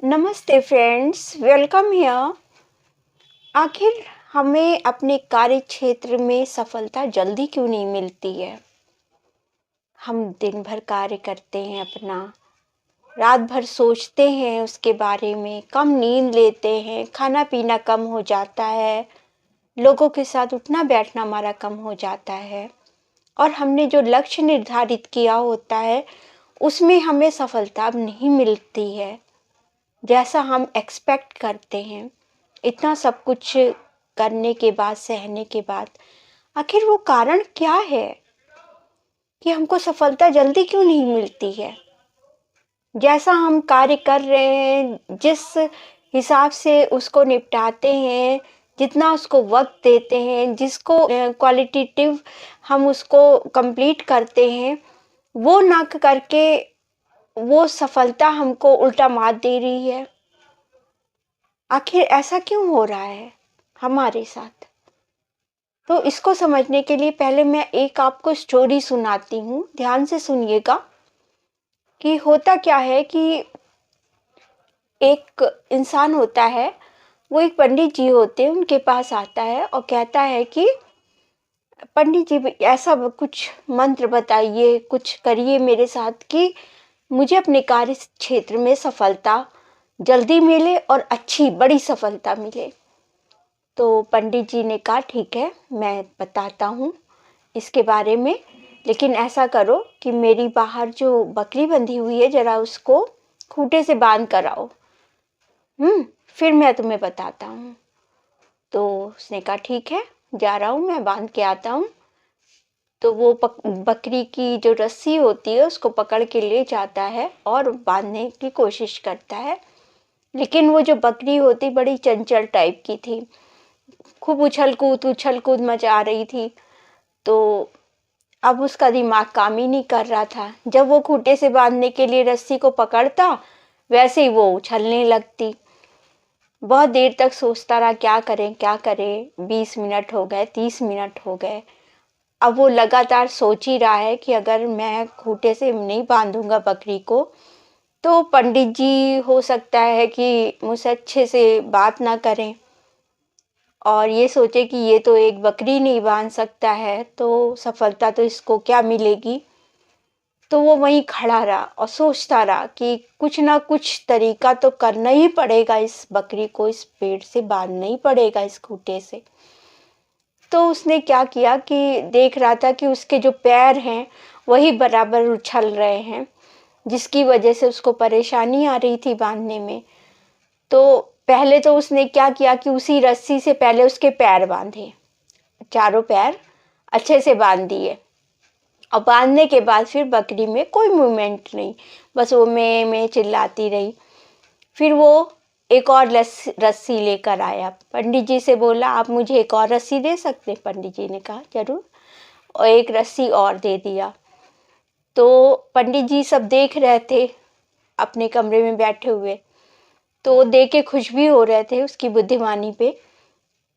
नमस्ते friends, welcome here. आखिर हमें अपने कार्य क्षेत्र में सफलता जल्दी क्यों नहीं मिलती है? हम दिन भर कार्य करते हैं अपना, रात भर सोचते हैं उसके बारे में, कम नींद लेते हैं, खाना पीना कम हो जाता है, लोगों के साथ उठना बैठना हमारा कम हो जाता है और हमने जो लक्ष्य निर्धारित किया होता है उसमें हमें सफलता अब नहीं मिलती है जैसा हम एक्सपेक्ट करते हैं। इतना सब कुछ करने के बाद, सहने के बाद, आखिर वो कारण क्या है कि हमको सफलता जल्दी क्यों नहीं मिलती है? जैसा हम कार्य कर रहे हैं, जिस हिसाब से उसको निपटाते हैं, जितना उसको वक्त देते हैं, जिसको क्वालिटेटिव हम उसको कंप्लीट करते हैं, वो ना करके वो सफलता हमको उल्टा मार दे रही है। आखिर ऐसा क्यों हो रहा है हमारे साथ? तो इसको समझने के लिए पहले मैं एक आपको स्टोरी सुनाती हूँ, ध्यान से सुनिएगा कि होता क्या है कि एक इंसान होता है, वो एक पंडित जी होते हैं, उनके पास आता है और कहता है कि पंडित जी ऐसा कुछ मंत्र बताइए, कुछ करिए मेरे साथ कि मुझे अपने कार्य क्षेत्र में सफलता जल्दी मिले और अच्छी बड़ी सफलता मिले। तो पंडित जी ने कहा ठीक है, मैं बताता हूँ इसके बारे में, लेकिन ऐसा करो कि मेरी बाहर जो बकरी बंधी हुई है जरा उसको खूंटे से बांध कर आओ। फिर मैं तुम्हें बताता हूँ। तो उसने कहा ठीक है, जा रहा हूँ, मैं बांध के आता हूँ। तो वो बकरी की जो रस्सी होती है उसको पकड़ के ले जाता है और बांधने की कोशिश करता है, लेकिन वो जो बकरी होती बड़ी चंचल टाइप की थी, खूब उछल कूद मचा रही थी। तो अब उसका दिमाग काम ही नहीं कर रहा था। जब वो खूंटे से बांधने के लिए रस्सी को पकड़ता, वैसे ही वो उछलने लगती। बहुत देर तक सोचता रहा क्या करें क्या करें। 20 मिनट हो गए, 30 मिनट हो गए। अब वो लगातार सोच ही रहा है कि अगर मैं खूंटे से नहीं बांधूंगा बकरी को तो पंडित जी हो सकता है कि मुझसे अच्छे से बात ना करें और ये सोचे कि ये तो एक बकरी नहीं बांध सकता है, तो सफलता तो इसको क्या मिलेगी। तो वो वहीं खड़ा रहा और सोचता रहा कि कुछ ना कुछ तरीका तो करना ही पड़ेगा, इस बकरी को इस पेड़ से बांधना ही पड़ेगा, इस खूंटे से। तो उसने क्या किया कि देख रहा था कि उसके जो पैर हैं वही बराबर उछल रहे हैं, जिसकी वजह से उसको परेशानी आ रही थी बांधने में। तो पहले तो उसने क्या किया कि उसी रस्सी से पहले उसके पैर बांधे, चारों पैर अच्छे से बांध दिए और बांधने के बाद फिर बकरी में कोई मूवमेंट नहीं, बस वो मैं चिल्लाती रही। फिर वो एक और रस्सी लेकर आया, पंडित जी से बोला आप मुझे एक और रस्सी दे सकते हैं? पंडित जी ने कहा जरूर, और एक रस्सी और दे दिया। तो पंडित जी सब देख रहे थे अपने कमरे में बैठे हुए, तो वो देख के खुश भी हो रहे थे उसकी बुद्धिमानी पे।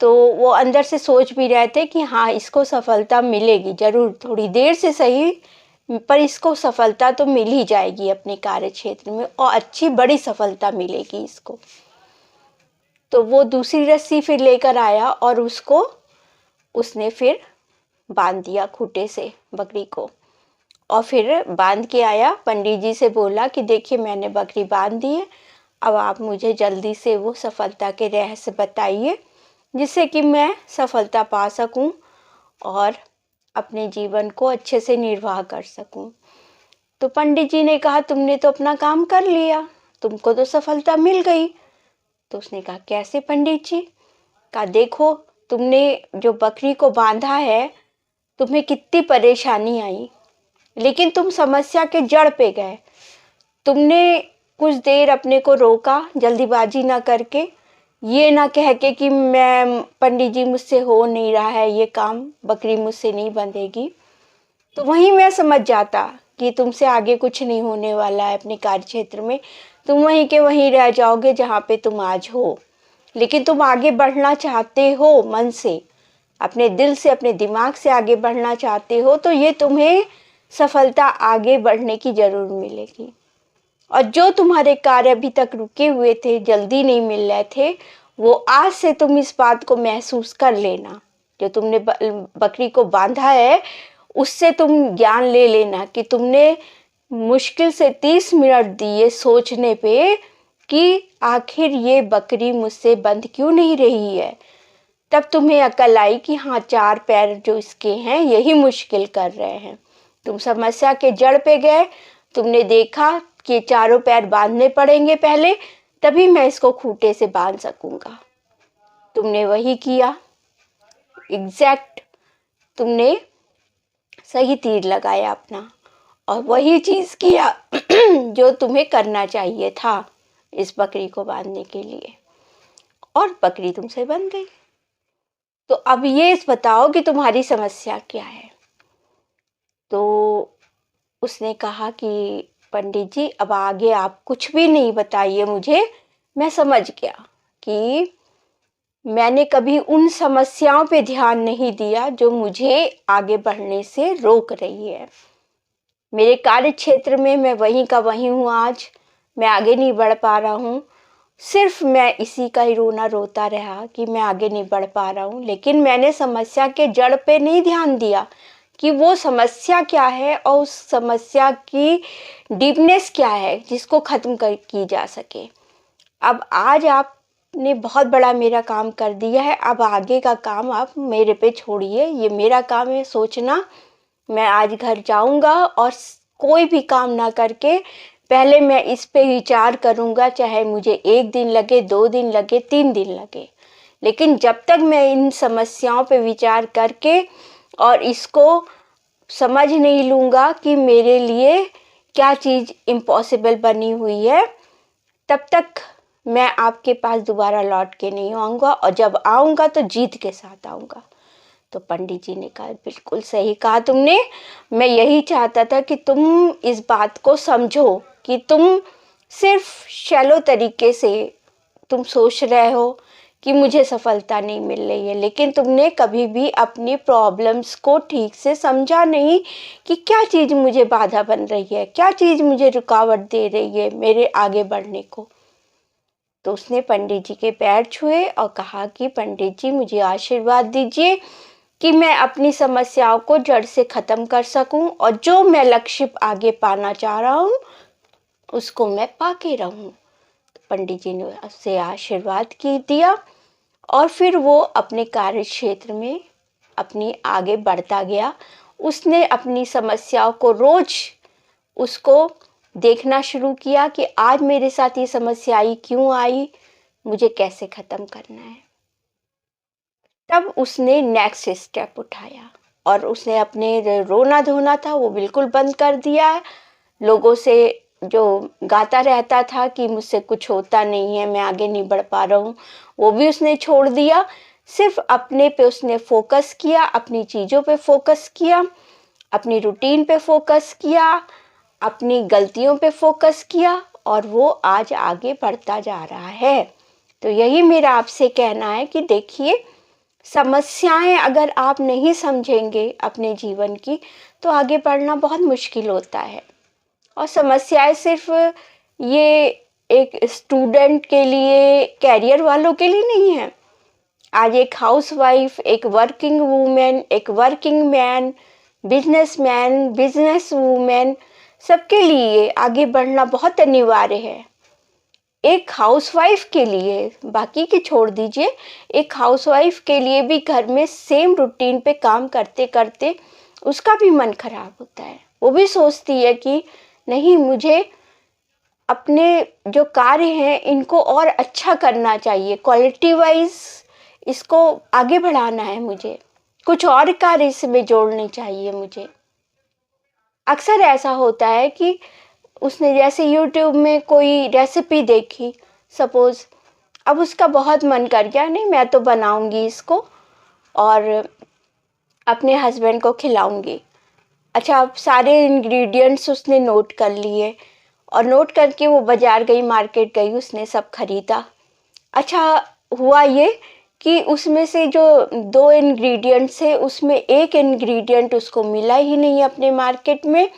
तो वो अंदर से सोच भी रहे थे कि हाँ, इसको सफलता मिलेगी जरूर, थोड़ी देर से सही, पर इसको सफलता तो मिल ही जाएगी अपने कार्य क्षेत्र में और अच्छी बड़ी सफलता मिलेगी इसको। तो वो दूसरी रस्सी फिर लेकर आया और उसने फिर बांध दिया खूंटे से बकरी को और फिर बांध के आया, पंडित जी से बोला कि देखिए मैंने बकरी बांध दी है, अब आप मुझे जल्दी से वो सफलता के रहस्य बताइए जिससे कि मैं सफलता पा सकूं और अपने जीवन को अच्छे से निर्वाह कर सकूं। तो पंडित जी ने कहा तुमने तो अपना काम कर लिया, तुमको तो सफलता मिल गई। तो उसने कहा कैसे पंडित जी? कहा देखो, तुमने जो बकरी को बांधा है, तुम्हें कितनी परेशानी आई, लेकिन तुम समस्या के जड़ पे गए। तुमने कुछ देर अपने को रोका, जल्दीबाजी ना करके, ये ना कह के कि मैं पंडित जी मुझसे हो नहीं रहा है ये काम, बकरी मुझसे नहीं बंधेगी। तो वहीं मैं समझ जाता कि तुमसे आगे कुछ नहीं होने वाला है अपने कार्य क्षेत्र में, तुम वहीं के वहीं रह जाओगे जहाँ पे तुम आज हो। लेकिन तुम आगे बढ़ना चाहते हो मन से, अपने दिल से, अपने दिमाग से आगे बढ़ना चाहते हो, तो ये तुम्हें सफलता आगे बढ़ने की जरूर मिलेगी। और जो तुम्हारे कार्य अभी तक रुके हुए थे, जल्दी नहीं मिल रहे थे, वो आज से तुम इस बात को महसूस कर लेना। जो तुमने बकरी को बांधा है, उससे तुम ज्ञान ले लेना कि तुमने मुश्किल से 30 मिनट दिए सोचने पे कि आखिर ये बकरी मुझसे बंध क्यों नहीं रही है। तब तुम्हें अकल आई कि हाँ, 4 पैर जो इसके हैं यही मुश्किल कर रहे हैं। तुम समस्या के जड़ पे गए, तुमने देखा कि चारों पैर बांधने पड़ेंगे पहले, तभी मैं इसको खूंटे से बांध सकूंगा। तुमने वही किया, एग्जैक्ट तुमने सही तीर लगाया अपना, और वही चीज किया जो तुम्हें करना चाहिए था इस बकरी को बांधने के लिए, और बकरी तुमसे बंध गई। तो अब ये बताओ कि तुम्हारी समस्या क्या है। तो उसने कहा कि पंडित जी, अब आगे आप कुछ भी नहीं बताइए मुझे, मैं समझ गया कि मैंने कभी उन समस्याओं पे ध्यान नहीं दिया जो मुझे आगे बढ़ने से रोक रही है। मेरे कार्य क्षेत्र में मैं वहीं का वहीं हूँ, आज मैं आगे नहीं बढ़ पा रहा हूँ। सिर्फ मैं इसी का ही रोना रोता रहा कि मैं आगे नहीं बढ़ पा रहा हूँ, लेकिन मैंने समस्या के जड़ पे नहीं ध्यान दिया कि वो समस्या क्या है और उस समस्या की डीपनेस क्या है जिसको ख़त्म की जा सके। अब आज आपने बहुत बड़ा मेरा काम कर दिया है, अब आगे का काम आप मेरे पे छोड़िए, ये मेरा काम है सोचना। मैं आज घर जाऊंगा और कोई भी काम ना करके पहले मैं इस पे विचार करूंगा, चाहे मुझे 1 दिन लगे, 2 दिन लगे, 3 दिन लगे, लेकिन जब तक मैं इन समस्याओं पे विचार करके और इसको समझ नहीं लूँगा कि मेरे लिए क्या चीज़ इम्पॉसिबल बनी हुई है, तब तक मैं आपके पास दोबारा लौट के नहीं आऊँगा, और जब आऊँगा तो जीत के साथ आऊँगा। तो पंडित जी ने कहा, बिल्कुल सही कहा तुमने, मैं यही चाहता था कि तुम इस बात को समझो कि तुम सिर्फ शैलो तरीके से तुम सोच रहे हो कि मुझे सफलता नहीं मिल रही है, लेकिन तुमने कभी भी अपनी प्रॉब्लम्स को ठीक से समझा नहीं कि क्या चीज़ मुझे बाधा बन रही है, क्या चीज़ मुझे रुकावट दे रही है मेरे आगे बढ़ने को। तो उसने पंडित जी के पैर छुए और कहा कि पंडित जी, मुझे आशीर्वाद दीजिए कि मैं अपनी समस्याओं को जड़ से ख़त्म कर सकूं, और जो मैं लक्ष्य आगे पाना चाह रहा हूं उसको मैं पाके रहूं। तो पंडित जी ने उससे आशीर्वाद की दिया, और फिर वो अपने कार्य क्षेत्र में अपनी आगे बढ़ता गया। उसने अपनी समस्याओं को रोज उसको देखना शुरू किया कि आज मेरे साथ ये समस्या आई, क्यों आई, मुझे कैसे ख़त्म करना है। तब उसने नेक्स्ट स्टेप उठाया और उसने अपने रोना धोना था वो बिल्कुल बंद कर दिया। लोगों से जो गाता रहता था कि मुझसे कुछ होता नहीं है, मैं आगे नहीं बढ़ पा रहा हूँ, वो भी उसने छोड़ दिया। सिर्फ अपने पे उसने फोकस किया, अपनी चीज़ों पे फोकस किया, अपनी रूटीन पे फोकस किया, अपनी गलतियों पे फोकस किया, और वो आज आगे बढ़ता जा रहा है। तो यही मेरा आपसे कहना है कि देखिए, समस्याएं अगर आप नहीं समझेंगे अपने जीवन की, तो आगे बढ़ना बहुत मुश्किल होता है। और समस्याएं सिर्फ ये एक स्टूडेंट के लिए, कैरियर वालों के लिए नहीं है। आज एक हाउसवाइफ, एक वर्किंग वूमेन, एक working man, businessman, business women, सबके लिए आगे बढ़ना बहुत अनिवार्य है। एक हाउसवाइफ के लिए, बाकी की छोड़ दीजिए, एक हाउसवाइफ के लिए भी घर में सेम रूटीन पे काम करते करते उसका भी मन खराब होता है। वो भी सोचती है कि नहीं, मुझे अपने जो कार्य हैं इनको और अच्छा करना चाहिए, क्वालिटी वाइज इसको आगे बढ़ाना है, मुझे कुछ और कार्य इसमें जोड़ने चाहिए मुझे। अक्सर ऐसा होता है कि उसने जैसे यूट्यूब में कोई रेसिपी देखी सपोज, अब उसका बहुत मन कर गया, नहीं मैं तो बनाऊंगी इसको और अपने हस्बैंड को खिलाऊंगी। अच्छा, अब सारे इंग्रेडिएंट्स उसने नोट कर लिए और नोट करके वो बाज़ार गई, मार्केट गई, उसने सब खरीदा। अच्छा, हुआ ये कि उसमें से जो 2 इंग्रेडिएंट्स है उसमें एक इंग्रेडिएंट उसको मिला ही नहीं अपने मार्केट में,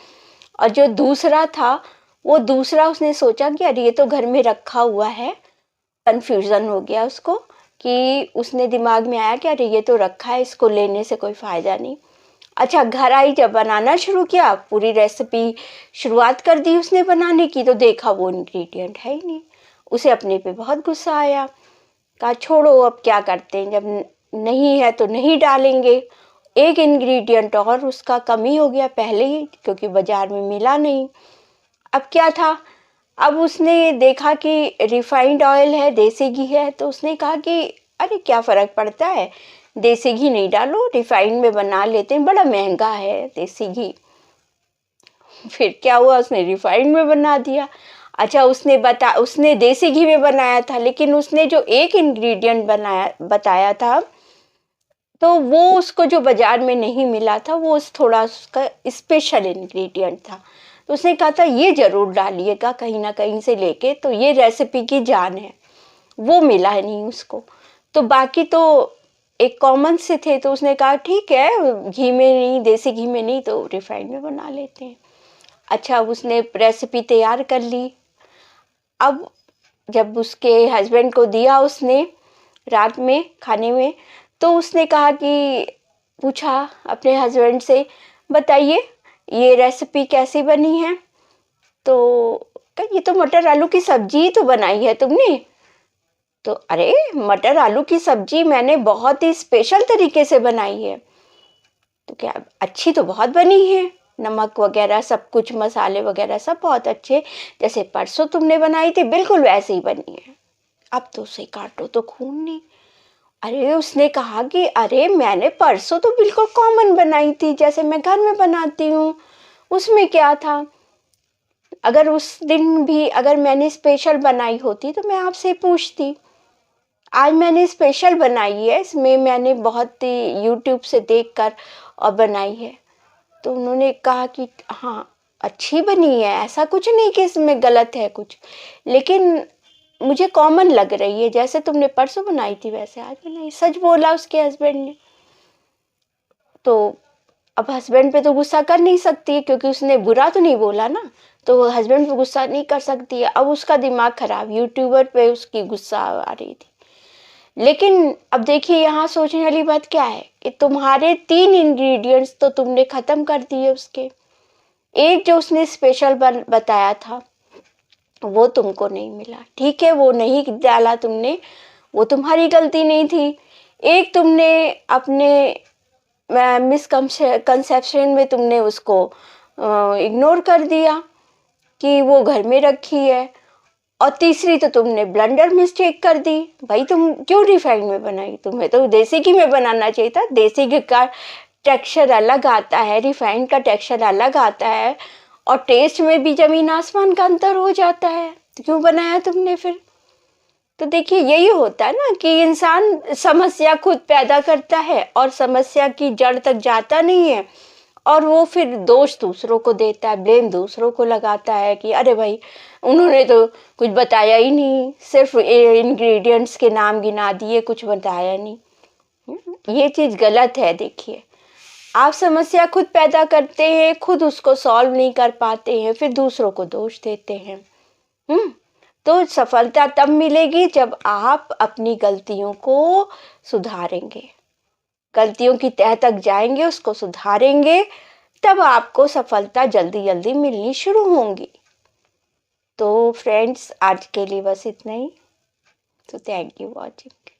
और जो दूसरा था वो दूसरा उसने सोचा कि अरे ये तो घर में रखा हुआ है, कन्फ्यूज़न हो गया उसको कि उसने दिमाग में आया कि अरे ये तो रखा है, इसको लेने से कोई फ़ायदा नहीं। अच्छा, घर आई जब बनाना शुरू किया, पूरी रेसिपी शुरुआत कर दी उसने बनाने की, तो देखा वो इंग्रेडिएंट है ही नहीं। उसे अपने पे बहुत गुस्सा आया, कहा छोड़ो अब क्या करते हैं, जब नहीं है तो नहीं डालेंगे। एक इंग्रेडिएंट और उसका कमी हो गया पहले ही, क्योंकि बाज़ार में मिला नहीं। अब क्या था, अब उसने देखा कि रिफाइंड ऑयल है, देसी घी है, तो उसने कहा कि अरे क्या फ़र्क पड़ता है, देसी घी नहीं डालो, रिफाइंड में बना लेते हैं, बड़ा महंगा है देसी घी। फिर क्या हुआ, उसने रिफाइंड में बना दिया। अच्छा, उसने देसी घी में बनाया था, लेकिन उसने जो एक इंग्रेडिएंट बताया था, तो वो उसको जो बाजार में नहीं मिला था, वो थोड़ा उसका स्पेशल इंग्रेडिएंट था। तो उसने कहा था ये ज़रूर डालिएगा कहीं ना कहीं से लेके, तो ये रेसिपी की जान है। वो मिला है नहीं उसको, तो बाकी तो एक कॉमन से थे, तो उसने कहा ठीक है, घी में नहीं, देसी घी में नहीं तो रिफाइंड में बना लेते हैं। अच्छा, उसने रेसिपी तैयार कर ली। अब जब उसके हस्बैंड को दिया उसने रात में खाने में, तो उसने कहा कि पूछा अपने हस्बैंड से, बताइए ये रेसिपी कैसी बनी है? तो कहा ये तो मटर आलू की सब्जी तो बनाई है तुमने। तो अरे, मटर आलू की सब्जी मैंने बहुत ही स्पेशल तरीके से बनाई है। तो क्या, अच्छी तो बहुत बनी है, नमक वगैरह सब कुछ, मसाले वगैरह सब बहुत अच्छे, जैसे परसों तुमने बनाई थी बिल्कुल वैसे ही बनी है। अब तो उसे काटो तो खून नहीं। अरे, उसने कहा कि अरे मैंने परसों तो बिल्कुल कॉमन बनाई थी, जैसे मैं घर में बनाती हूँ, उसमें क्या था। अगर उस दिन भी अगर मैंने स्पेशल बनाई होती तो मैं आपसे पूछती। आज मैंने स्पेशल बनाई है, इसमें मैंने बहुत ही यूट्यूब से देखकर और बनाई है। तो उन्होंने कहा कि हाँ, अच्छी बनी है, ऐसा कुछ नहीं कि इसमें गलत है कुछ, लेकिन मुझे कॉमन लग रही है, जैसे तुमने परसों बनाई थी वैसे आज बनाई। सच बोला उसके हस्बैंड ने। तो अब हस्बैंड पे तो गुस्सा कर नहीं सकती है, क्योंकि उसने बुरा तो नहीं बोला ना, तो हस्बैंड पे गुस्सा नहीं कर सकती है। अब उसका दिमाग खराब, यूट्यूबर पे उसकी गुस्सा आ रही थी। लेकिन अब देखिए, यहाँ सोचने वाली बात क्या है कि तुम्हारे 3 इंग्रेडिएंट्स तो तुमने खत्म कर दिए उसके। एक जो उसने स्पेशल बताया था वो तुमको नहीं मिला, ठीक है, वो नहीं डाला तुमने, वो तुम्हारी गलती नहीं थी। एक तुमने अपने मिसकंसेप्शन में तुमने उसको इग्नोर कर दिया कि वो घर में रखी है। और तीसरी तो तुमने ब्लंडर मिस्टेक कर दी। भाई, तुम क्यों रिफाइंड में बनाई, तुम्हें तो देसी घी में बनाना चाहिए था। देसी घी का टेक्सचर अलग आता है, रिफाइंड का टेक्सचर अलग आता है, और टेस्ट में भी जमीन आसमान का अंतर हो जाता है। तो क्यों बनाया तुमने फिर? तो देखिए, यही होता है ना कि इंसान समस्या खुद पैदा करता है और समस्या की जड़ तक जाता नहीं है, और वो फिर दोष दूसरों को देता है, ब्लेम दूसरों को लगाता है कि अरे भाई, उन्होंने तो कुछ बताया ही नहीं, सिर्फ इंग्रेडिएंट्स के नाम गिना दिए, कुछ बताया नहीं। ये चीज़ गलत है। देखिए, आप समस्या खुद पैदा करते हैं, खुद उसको सॉल्व नहीं कर पाते हैं, फिर दूसरों को दोष देते हैं। तो सफलता तब मिलेगी जब आप अपनी गलतियों को सुधारेंगे, गलतियों की तह तक जाएंगे, उसको सुधारेंगे, तब आपको सफलता जल्दी जल्दी मिलनी शुरू होंगी। तो फ्रेंड्स, आज के लिए बस इतना ही। तो थैंक यू वॉचिंग।